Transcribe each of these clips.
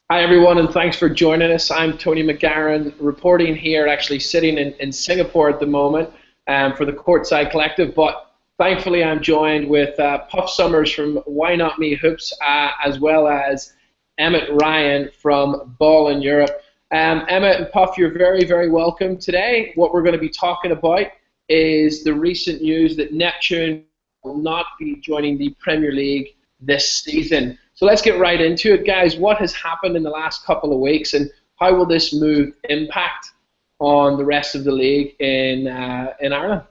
Hi, everyone, and thanks for joining us. I'm Tony McGarren, reporting here, actually sitting in Singapore at the moment for the Courtside Collective. But thankfully, I'm joined with Puff Summers from WhyNotMe Hoops, as well as Emmett Ryan from BallinEurope. Emmet and Puff, you're very, very welcome today. What we're going to be talking about is the recent news that Neptune will not be joining the Premier League this season. So let's get right into it, guys. What has happened in the last couple of weeks, and how will this move impact on the rest of the league in Ireland?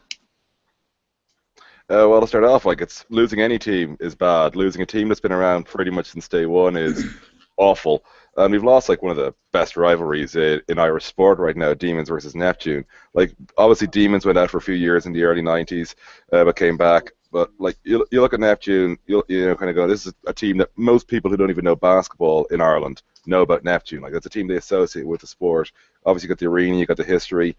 Well, to start off, it's losing any team is bad. Losing a team that's been around pretty much since day one is awful. And we've lost one of the best rivalries in Irish sport right now, Demons versus Neptune. Obviously Demons went out for a few years in the early 90s, but came back. But you look at Neptune, you kind of go, this is a team that most people who don't even know basketball in Ireland know about Neptune. That's a team they associate with the sport. Obviously, you got the arena, you got the history,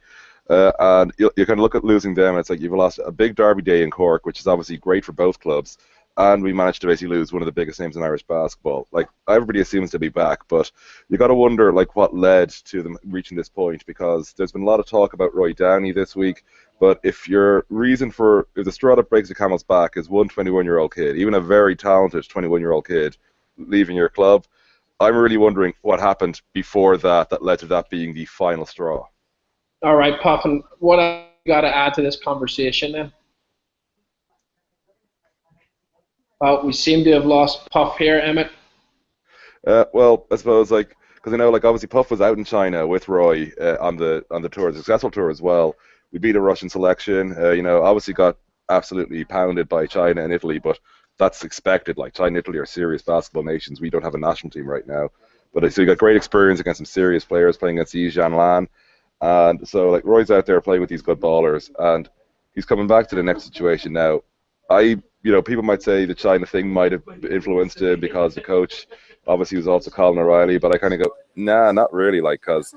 and you kind of look at losing them. It's like you've lost a big derby day in Cork, which is obviously great for both clubs, and we managed to basically lose one of the biggest names in Irish basketball. Everybody assumes to be back, but you got to wonder what led to them reaching this point, because there's been a lot of talk about Roy Downey this week. But if the straw that breaks the camel's back is one 21-year-old kid, even a very talented 21-year-old kid, leaving your club, I'm really wondering what happened before that led to that being the final straw. All right, Poppin, what have you got to add to this conversation then? Well, we seem to have lost Puff here, Emmett. Well, I suppose because I know obviously Puff was out in China with Roy on the tour, the successful tour as well. We beat a Russian selection. Obviously got absolutely pounded by China and Italy, but that's expected. China and Italy are serious basketball nations. We don't have a national team right now, but so you got great experience against some serious players, playing against Yi Lan, and so Roy's out there playing with these good ballers, and he's coming back to the next situation now. People might say the China thing might have influenced him because the coach obviously was also Colin O'Reilly, but I kind of go, nah, not really, because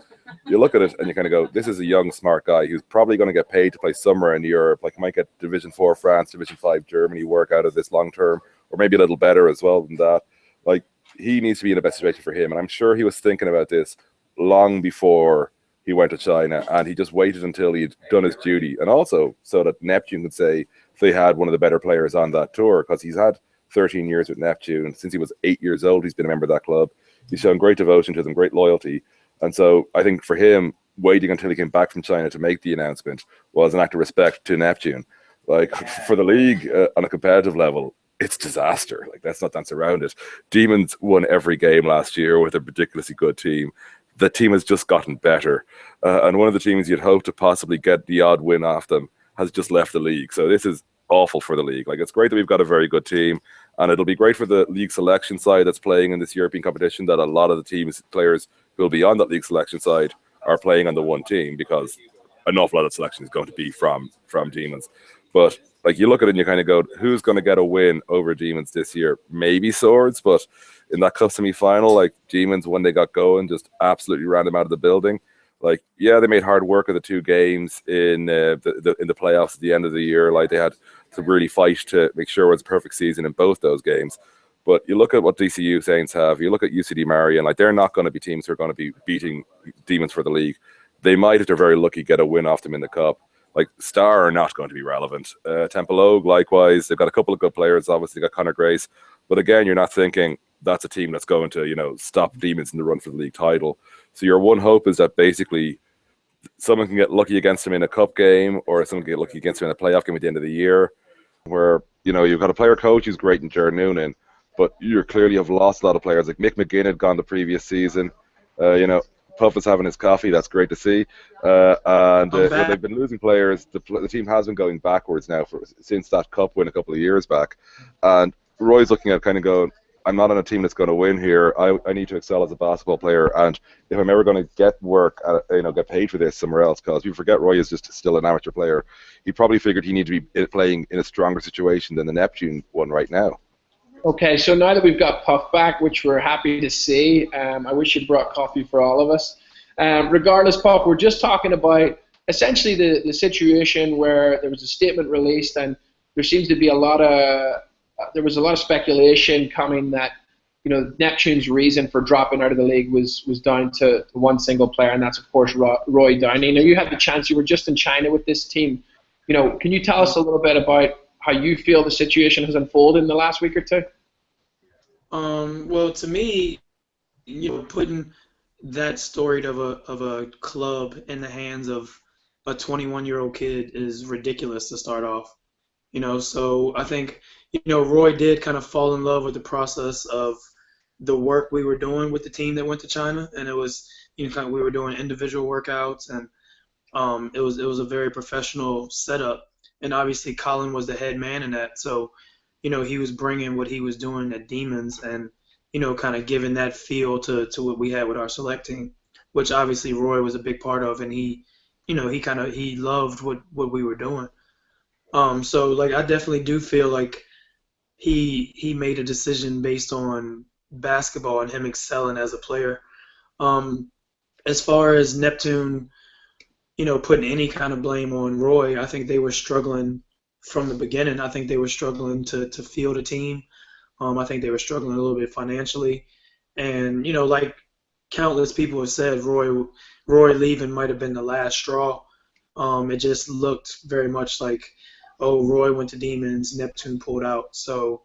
you look at it and you kind of go, this is a young, smart guy who's probably going to get paid to play somewhere in Europe. He might get Division 4 France, Division 5 Germany work out of this long term, or maybe a little better as well than that. He needs to be in the best situation for him, and I'm sure he was thinking about this long before he went to China, and he just waited until he'd done his duty, and also so that Neptune could say they had one of the better players on that tour, because he's had 13 years with Neptune. Since he was 8 years old, he's been a member of that club. He's shown great devotion to them, great loyalty. And so I think for him, waiting until he came back from China to make the announcement was an act of respect to Neptune. For the league on a competitive level, it's disaster. Let's not dance around it. Demons won every game last year with a ridiculously good team. The team has just gotten better. And one of the teams you'd hope to possibly get the odd win off them has just left the league. So this is awful for the league. It's great that we've got a very good team, and it'll be great for the league selection side that's playing in this European competition, that a lot of the teams, players who will be on that league selection side are playing on the one team, because an awful lot of selection is going to be from Demons. But you look at it and you kind of go, who's going to get a win over Demons this year? Maybe Swords, but in that cup semi-final, Demons, when they got going, just absolutely ran them out of the building. They made hard work of the two games in the playoffs at the end of the year. They had to really fight to make sure it was a perfect season in both those games. But you look at what DCU Saints have, you look at UCD Marion, they're not going to be teams who are going to be beating Demons for the league. They might, if they're very lucky, get a win off them in the cup. Star are not going to be relevant. Temple Oak, likewise, they've got a couple of good players. Obviously, they've got Conor Grace. But again, you're not thinking that's a team that's going to, stop Demons in the run for the league title. So your one hope is that basically someone can get lucky against them in a cup game, or someone can get lucky against them in a playoff game at the end of the year, where, you've got a player coach who's great in Jared Noonan, but you clearly have lost a lot of players. Mick McGinn had gone the previous season. Puff is having his coffee. That's great to see. They've been losing players. The team has been going backwards now since that cup win a couple of years back. And Roy's looking at kind of going, I'm not on a team that's going to win here. I need to excel as a basketball player, and if I'm ever going to get work, get paid for this somewhere else, because we forget Roy is just still an amateur player. He probably figured he needed to be playing in a stronger situation than the Neptune one right now. Okay, so now that we've got Puff back, which we're happy to see, I wish you'd brought coffee for all of us. Regardless, Puff, we're just talking about essentially the situation where there was a statement released, and there seems to be there was a lot of speculation coming that Neptune's reason for dropping out of the league was down to one single player, and that's of course Roy Downey. Now you had the chance; you were just in China with this team. Can you tell us a little bit about how you feel the situation has unfolded in the last week or two? Well, to me, putting that story of a club in the hands of a 21-year-old kid is ridiculous to start off. So I think Roy did kind of fall in love with the process of the work we were doing with the team that went to China, and it was kind of we were doing individual workouts, and it was a very professional setup, and obviously Colin was the head man in that, so he was bringing what he was doing at Demons and kind of giving that feel to what we had with our select team, which obviously Roy was a big part of, and he loved what we were doing. So like I definitely do feel like he made a decision based on basketball and him excelling as a player. As far as Neptune, putting any kind of blame on Roy, I think they were struggling from the beginning. I think they were struggling to field a team. I think they were struggling a little bit financially. And, like countless people have said, Roy leaving might have been the last straw. It just looked very much like, oh, Roy went to Demons, Neptune pulled out. So,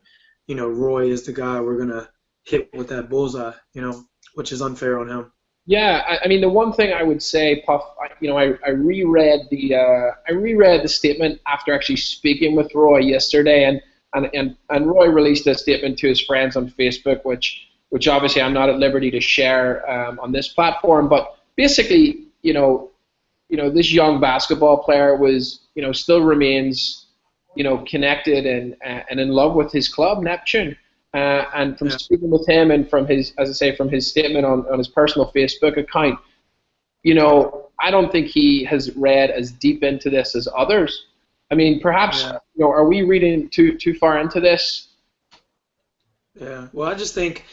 Roy is the guy we're going to hit with that bullseye, which is unfair on him. Yeah, I mean the one thing I would say, Puff, I reread the statement after actually speaking with Roy yesterday, and Roy released a statement to his friends on Facebook, which obviously I'm not at liberty to share on this platform, but basically, this young basketball player was, still remains, connected and in love with his club, Neptune. And from speaking with him and from his, as I say, from his statement on his personal Facebook account, I don't think he has read as deep into this as others. I mean, perhaps, are we reading too far into this? Yeah. Well, I just think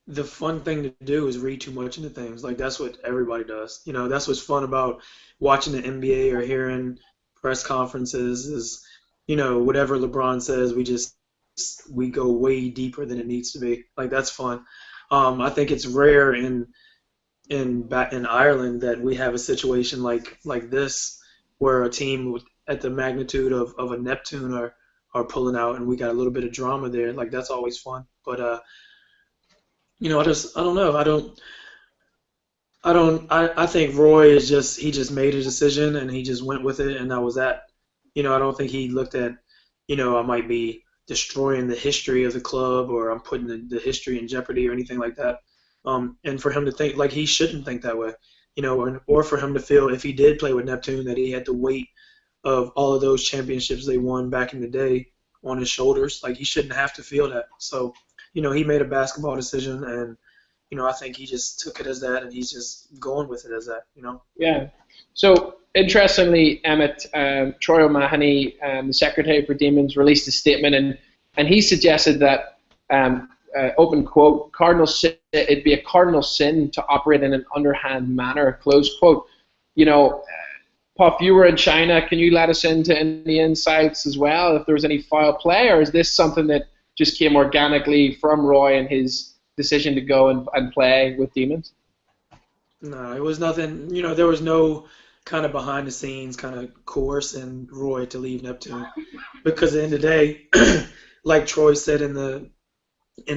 the fun thing to do is read too much into things. Like that's what everybody does. That's what's fun about watching the NBA or hearing press conferences is, whatever LeBron says, we go way deeper than it needs to be. Like that's fun. I think it's rare in Ireland that we have a situation like this where a team at the magnitude of a Neptune are pulling out and we got a little bit of drama there. Like that's always fun. But I don't know. I think Roy is he just made a decision and he just went with it and that was that. I don't think he looked at, I might be destroying the history of the club or I'm putting the history in jeopardy or anything like that. And for him to think like he shouldn't think that way, or for him to feel if he did play with Neptune that he had the weight of all of those championships they won back in the day on his shoulders. Like he shouldn't have to feel that. So, he made a basketball decision and, I think he just took it as that and he's just going with it as that, Yeah. So, interestingly, Emmet, Troy O'Mahony, the secretary for Demons, released a statement and he suggested that, open quote, it'd be a cardinal sin to operate in an underhand manner, close quote. Puff, you were in China. Can you let us into any insights as well, if there was any foul play, or is this something that just came organically from Roy and his decision to go and play with Demons? No, it was nothing. There was no kind of behind the scenes kind of coercing Roy to leave Neptune, because at the end of the day, like Troy said in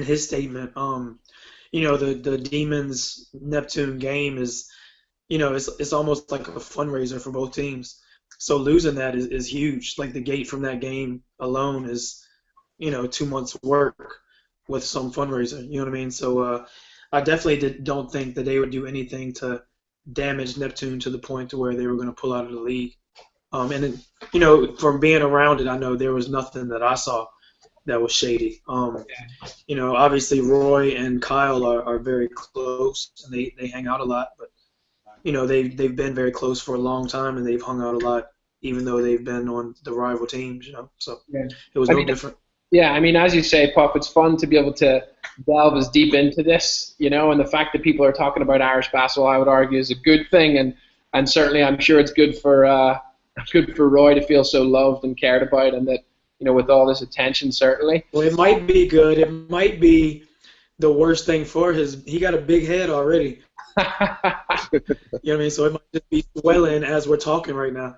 his statement, the Demons Neptune game is, it's almost like a fundraiser for both teams. So losing that is huge. Like the gate from that game alone is, 2 months work with some fundraiser. You know what I mean? So I definitely don't think that they would do anything to damage Neptune to the point to where they were going to pull out of the league. And from being around it, I know there was nothing that I saw that was shady. Obviously Roy and Kyle are very close and they hang out a lot, but they've been very close for a long time and they've hung out a lot even though they've been on the rival teams, so it was no different. Yeah, I mean, as you say, Puff, it's fun to be able to delve as deep into this, and the fact that people are talking about Irish basketball, I would argue, is a good thing, and certainly I'm sure it's good for Roy to feel so loved and cared about, and that with all this attention, certainly. Well, it might be good. It might be the worst thing for he got a big head already. You know what I mean? So it might just be swelling as we're talking right now.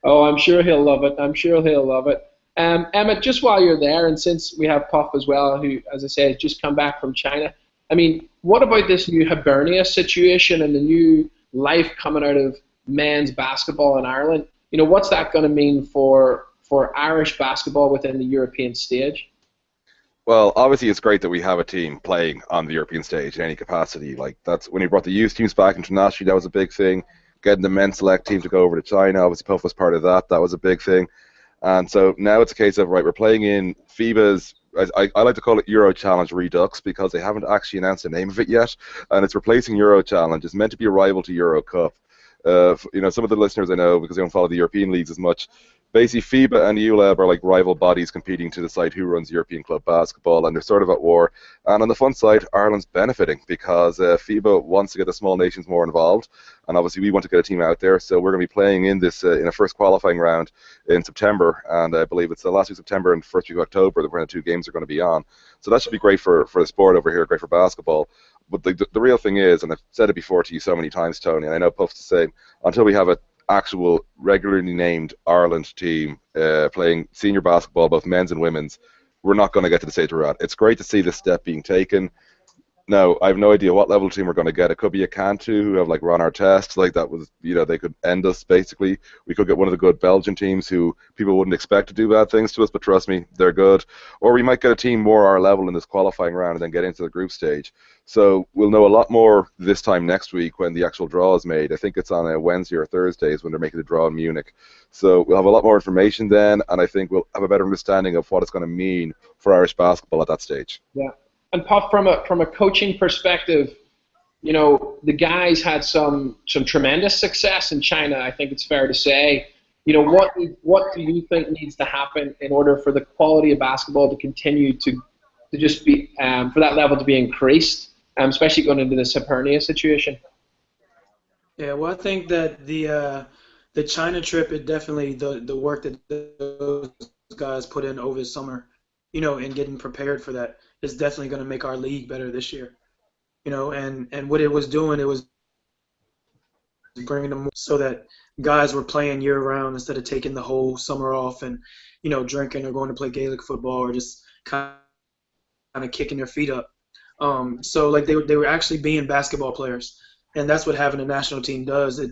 Oh, I'm sure he'll love it. I'm sure he'll love it. Emmett, just while you're there, and since we have Puff as well, who, as I say, has just come back from China, I mean, what about this new Hibernia situation and the new life coming out of men's basketball in Ireland? You know, what's that going to mean for Irish basketball within the European stage? Well, obviously it's great that we have a team playing on the European stage in any capacity. Like, that's when he brought the youth teams back internationally, that was a big thing. Getting the men's select team to go over to China, obviously Puff was part of that. That was a big thing. And so now it's a case of, right, we're playing in FIBA's, I like to call it Euro Challenge Redux, because they haven't actually announced the name of it yet, and it's replacing Euro Challenge. It's meant to be a rival to Euro Cup. You know, some of the listeners I know, because they don't follow the European leagues as much, basically FIBA and EULEB are like rival bodies competing to decide who runs European club basketball, and they're sort of at war. And on the fun side, Ireland's benefiting, because FIBA wants to get the small nations more involved, and obviously we want to get a team out there. So we're going to be playing in this in a first qualifying round in September, and I believe it's the last week of September and first week of October that the two games are going to be on. So that should be great for the sport over here, great for basketball. But the real thing is, and I've said it before to you so many times, Tony, and I know Puff's the same, until we have an actual regularly named Ireland team playing senior basketball, both men's and women's, we're not going to get to the stage we're at. It's great to see this step being taken. Now, I have no idea what level team we're going to get. It could be a Cantu who have like Ron Artest, like that was, you know, they could end us basically. We could get one of the good Belgian teams who people wouldn't expect to do bad things to us, but trust me, they're good. Or we might get a team more our level in this qualifying round and then get into the group stage. So we'll know a lot more this time next week when the actual draw is made. I think it's on a Wednesday or Thursday is when they're making the draw in Munich. So we'll have a lot more information then, and I think we'll have a better understanding of what it's going to mean for Irish basketball at that stage. Yeah. And Puff, from a coaching perspective, you know, the guys had some tremendous success in China, I think it's fair to say. You know, what do you think needs to happen in order for the quality of basketball to continue to just be, for that level to be increased, especially going into this Hibernia situation? Yeah, well, I think that the China trip, it definitely, the work that those guys put in over the summer, you know, and getting prepared for that, is definitely going to make our league better this year, you know, and what it was doing, it was bringing them so that guys were playing year round instead of taking the whole summer off and, you know, drinking or going to play Gaelic football or just kind of kicking their feet up. So like they were actually being basketball players, and that's what having a national team does. It,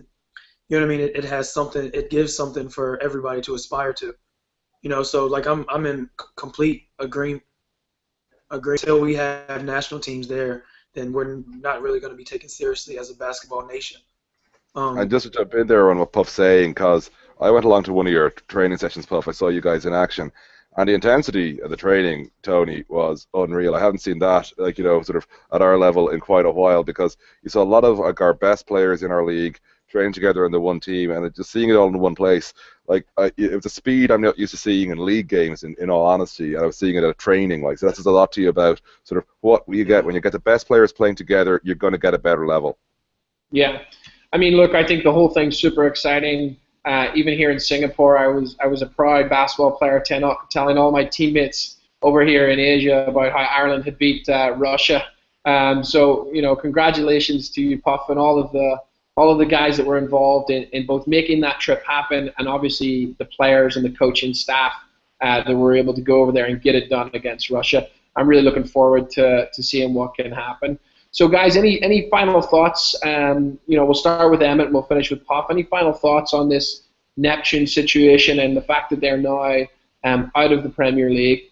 you know what I mean? It has something. It gives something for everybody to aspire to. You know, so like I'm in complete agreement. Until we have national teams there, then we're not really going to be taken seriously as a basketball nation. And just to jump in there on what Puff's saying, because I went along to one of your training sessions, Puff. I saw you guys in action, and the intensity of the training, Tony, was unreal. I haven't seen that, like, you know, sort of at our level in quite a while, because you saw a lot of like our best players in our league training together in the one team, and just seeing it all in one place. Like, it was a speed I'm not used to seeing in league games, in all honesty, and I was seeing it at training. Like, so that says a lot to you about sort of what you get when you get the best players playing together. You're going to get a better level. Yeah, I mean, look, I think the whole thing's super exciting. Even here in Singapore, I was a proud basketball player, telling all my teammates over here in Asia about how Ireland had beat Russia. So, you know, congratulations to you, Puff, and all of the guys that were involved in both making that trip happen, and obviously the players and the coaching staff that were able to go over there and get it done against Russia. I'm really looking forward to seeing what can happen. So, guys, any final thoughts? You know, we'll start with Emmet and we'll finish with Puff. Any final thoughts on this Neptune situation and the fact that they're now out of the Premier League?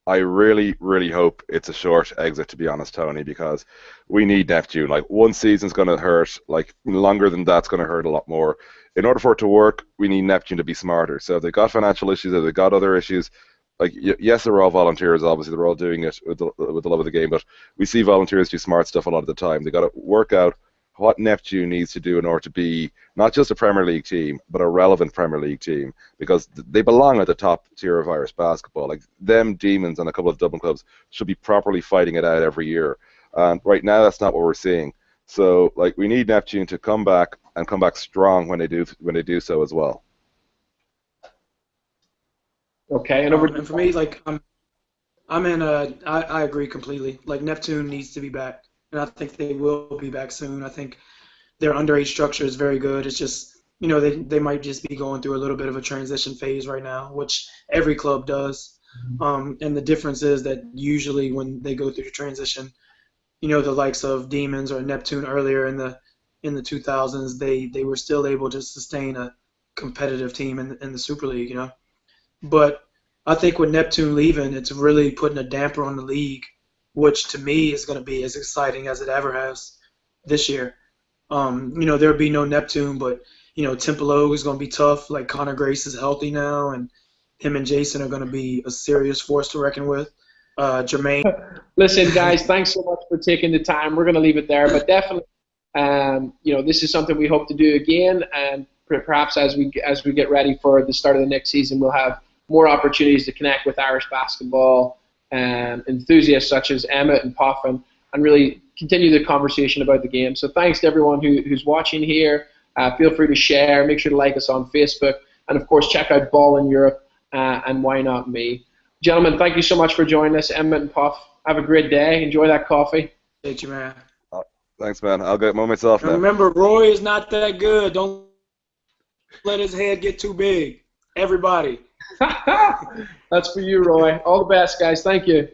I really, really hope it's a short exit, to be honest, Tony, because we need Neptune. Like, one season's going to hurt. Like, longer than that's going to hurt a lot more. In order for it to work, we need Neptune to be smarter. So if they've got financial issues, if they've got other issues, like, yes, they're all volunteers, obviously. They're all doing it with the love of the game, but we see volunteers do smart stuff a lot of the time. They've got to work out what Neptune needs to do in order to be not just a Premier League team, but a relevant Premier League team, because they belong at the top tier of Irish basketball. Like, them Demons and a couple of Dublin clubs should be properly fighting it out every year. And right now, that's not what we're seeing. So, like, we need Neptune to come back and come back strong when they do so as well. Okay, and and for me, like, I'm I agree completely. Like Neptune needs to be back, and I think they will be back soon. I think their underage structure is very good. It's just they might just be going through a little bit of a transition phase right now, which every club does. And the difference is that usually when they go through the transition, the likes of Demons or Neptune earlier in the 2000s, they were still able to sustain a competitive team in the Super League, But I think with Neptune leaving, it's really putting a damper on the league, which to me is going to be as exciting as it ever has this year. There'll be no Neptune, but Tempelo is going to be tough. Like Connor Grace is healthy now, and him and Jason are going to be a serious force to reckon with. Jermaine. Listen, guys, thanks so much for taking the time. We're going to leave it there, but definitely, this is something we hope to do again, and perhaps as we get ready for the start of the next season, we'll have more opportunities to connect with Irish basketball enthusiasts such as Emmet and Poppin, and really continue the conversation about the game. So thanks to everyone who's watching here. Feel free to share. Make sure to like us on Facebook, and of course check out BallinEurope and Why Not Me. Gentlemen, thank you so much for joining us. Emmet and Puff, have a great day. Enjoy that coffee. Thank you, man. Thanks, man. I'll get myself now. Remember, Roy is not that good. Don't let his head get too big. Everybody. That's for you, Roy. All the best, guys. Thank you.